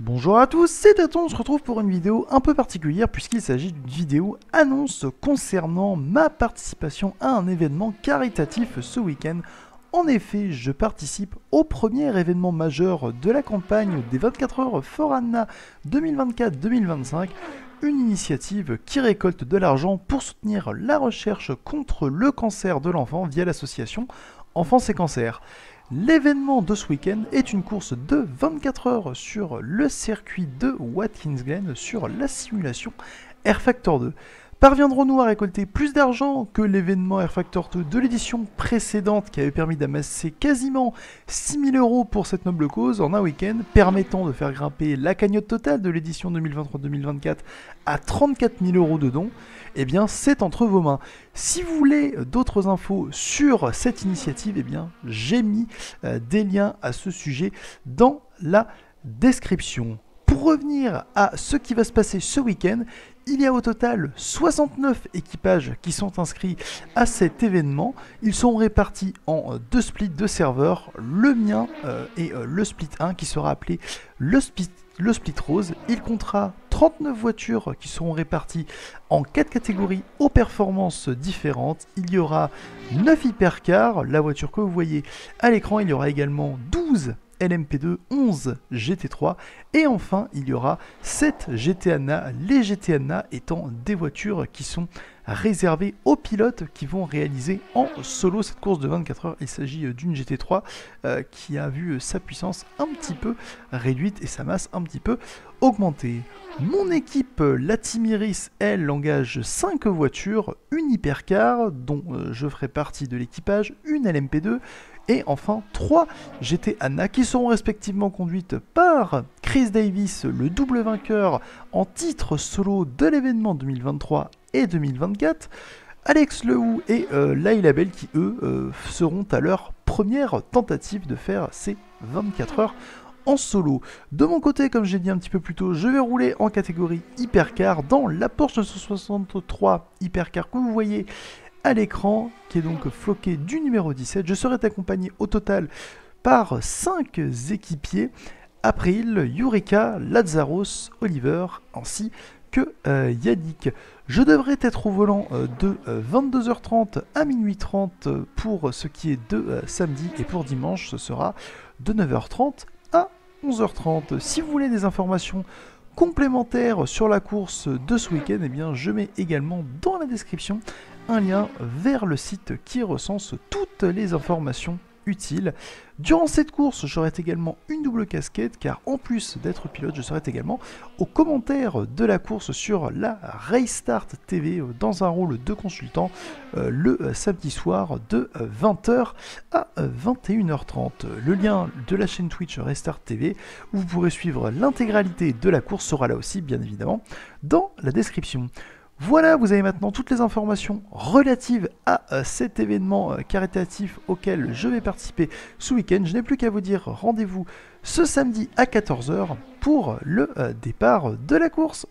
Bonjour à tous, c'est Taton, on se retrouve pour une vidéo un peu particulière puisqu'il s'agit d'une vidéo annonce concernant ma participation à un événement caritatif ce week-end. En effet, je participe au premier événement majeur de la campagne des 24 heures For Anna 2024-2025, une initiative qui récolte de l'argent pour soutenir la recherche contre le cancer de l'enfant via l'association Enfance et Cancer. L'événement de ce week-end est une course de 24 heures sur le circuit de Watkins Glen sur la simulation Air Factor 2. Parviendrons-nous à récolter plus d'argent que l'événement Air Factor 2 de l'édition précédente qui avait permis d'amasser quasiment 6 000 € pour cette noble cause en un week-end, permettant de faire grimper la cagnotte totale de l'édition 2023-2024 à 34 000 € de dons? Eh bien, c'est entre vos mains. Si vous voulez d'autres infos sur cette initiative, eh bien, j'ai mis des liens à ce sujet dans la description. Pour revenir à ce qui va se passer ce week-end, il y a au total 69 équipages qui sont inscrits à cet événement. Ils sont répartis en deux splits de serveurs, le mien et le split 1 qui sera appelé le split rose. Il comptera 39 voitures qui seront réparties en 4 catégories aux performances différentes. Il y aura 9 hypercars, la voiture que vous voyez à l'écran. Il y aura également 12 LMP2, 11 GT3 et enfin il y aura 7 GT-ANA, les GT-ANA étant des voitures qui sont réservées aux pilotes qui vont réaliser en solo cette course de 24 heures. Il s'agit d'une GT3 qui a vu sa puissance un petit peu réduite et sa masse un petit peu augmentée. Mon équipe, la Team Iris, elle engage 5 voitures, une hypercar dont je ferai partie de l'équipage, une LMP2, et enfin 3 GT-ANA qui seront respectivement conduites par Chris Davis, le double vainqueur en titre solo de l'événement 2023 et 2024, Alex Lehou et Laila Bell qui eux seront à leur première tentative de faire ces 24 heures en solo. De mon côté, comme j'ai dit un petit peu plus tôt, je vais rouler en catégorie hypercar dans la Porsche 963 hypercar que vous voyez à l'écran, qui est donc floqué du numéro 17. Je serai accompagné au total par 5 équipiers, April, Eureka, Lazarus, Oliver, ainsi que Yannick. Je devrais être au volant de 22h30 à minuit 30 pour ce qui est de samedi, et pour dimanche ce sera de 9h30 à 11h30. Si vous voulez des informations complémentaires sur la course de ce week-end, eh bien, je mets également dans la description un lien vers le site qui recense toutes les informations utiles. Durant cette course, j'aurai également une double casquette car en plus d'être pilote, je serai également aux commentaires de la course sur la Restart TV dans un rôle de consultant le samedi soir de 20h à 21h30. Le lien de la chaîne Twitch Restart TV où vous pourrez suivre l'intégralité de la course sera là aussi bien évidemment dans la description. Voilà, vous avez maintenant toutes les informations relatives à cet événement caritatif auquel je vais participer ce week-end. Je n'ai plus qu'à vous dire rendez-vous ce samedi à 14h pour le départ de la course.